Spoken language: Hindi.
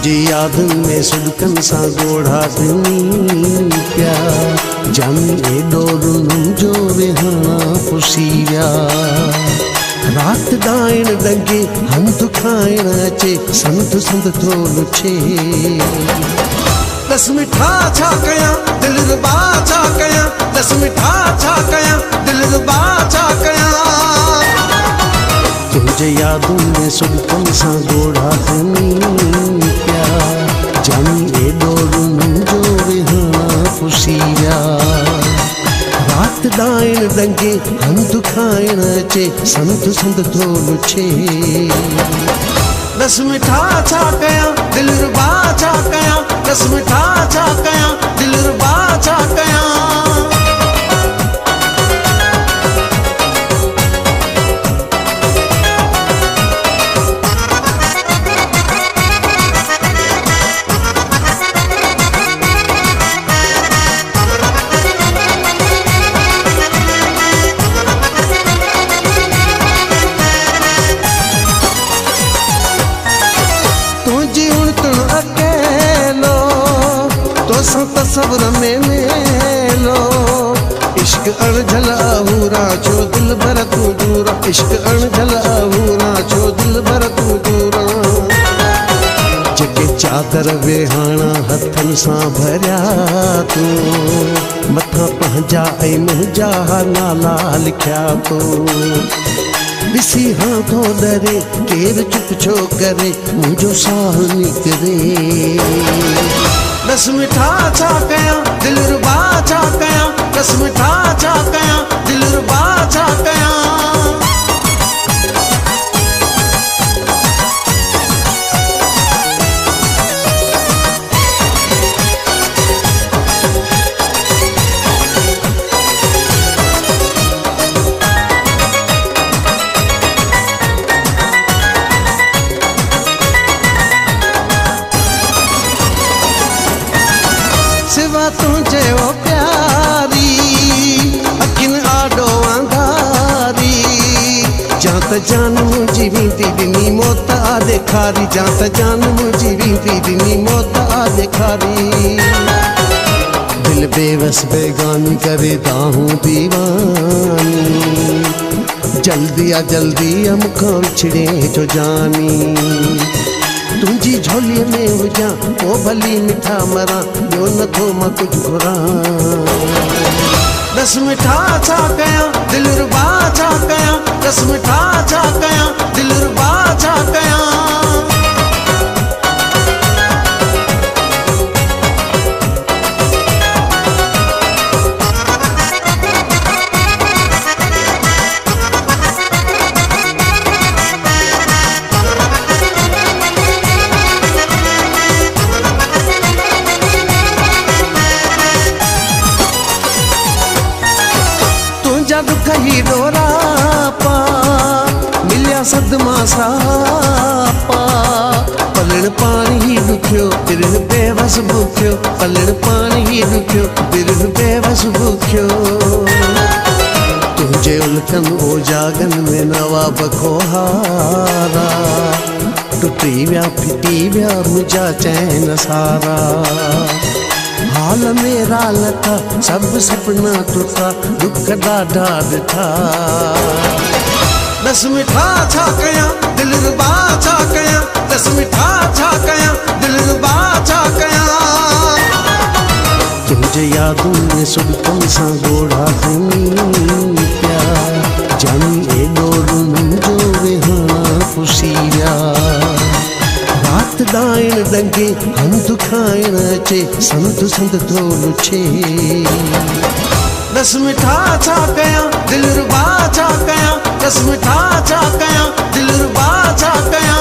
तुझी याद में सुडकन सा गोढ़ा दिनी प्या जानी एडो रुनु जो विहाना पुसिया रात दाइन दंगे हंत खाइण अचे संत संत थोल छे दस मिठा छा कया दिल रुबा छा कया दस मिठा छा कया दिल रुबा छा कया तुझे यादों में सुडकन सा गोढ़ा दिनी प्या जानी एडो रुनु जो विहाना पुसिया रात दाइन दंगे हंत खाइण अचे संत संत थोल छे दस मिठा छा कया दिल रुबा छा कया दस मिठा छा कया दिल रुबा छा कया तसवर में मेलो इश्क अणझल आहूरा छो दिल भर तू दूरा इश्क अणझल आहूरा छो दिल भर तू दूरा जेके चादर वेहाणा हथन सा भरिया तू मथा पंहिंजा ऐं मुंहिंजा नाला लिखिया तो ॾिसी हाँ तो डरे केर चुप छो करे मुंहिंजो साह निकिरे दस मिठा छा कया दिल रुबा छा कया दस मिठा छा कया दिल रुबा छा कया सिवा तुझे ओ प्यारी अखिन आडो अंधारी जात जान मुझी वीती दिनी मौत आ देखारी जात जान मुझी वीती दिनी मौत आ देखारी दिल बेवस बेगानी करे दाहूं दीवानी जल्दी आ जल्दी हम खान छिड़े जो जानी तुझी झोली में हुजा ओ भली मिठा मरा ॿियो नथो मां कुझु घुरां दस मिठा छा कया दिल रुबा छा कया दस मिठा छा कया दिल रुबा छा कया दुख ही डोरा पा मिलिया सदमा सापा पलण पानी ही दुखियो बिरह बेवस भूखियो पलण पानी ही दुखियो बिरह बेवस भूखियो तुझे उलकन ओ जागन में नवा बखोहारा टुटी व्या फिटी व्या मुझा चैन सारा हाल मेरा लथा सब सपना टूटा दुख ॾाढा ॾिठा दस मिठा छा कया दिल रुबा छा कया दस मिठा छा कया दिल रुबा छा कया तुझे यादों में सुडकन सा गोढ़ा दिनी प्या जानी एडो रुनु जो विहाना पुसिया रात दाइन दंगे हंत खाइण अचे संत संत थोल छे दस मिठा छा कया दिल रुबा छा कया दस मिठा छा कया दिल रुबा छा कया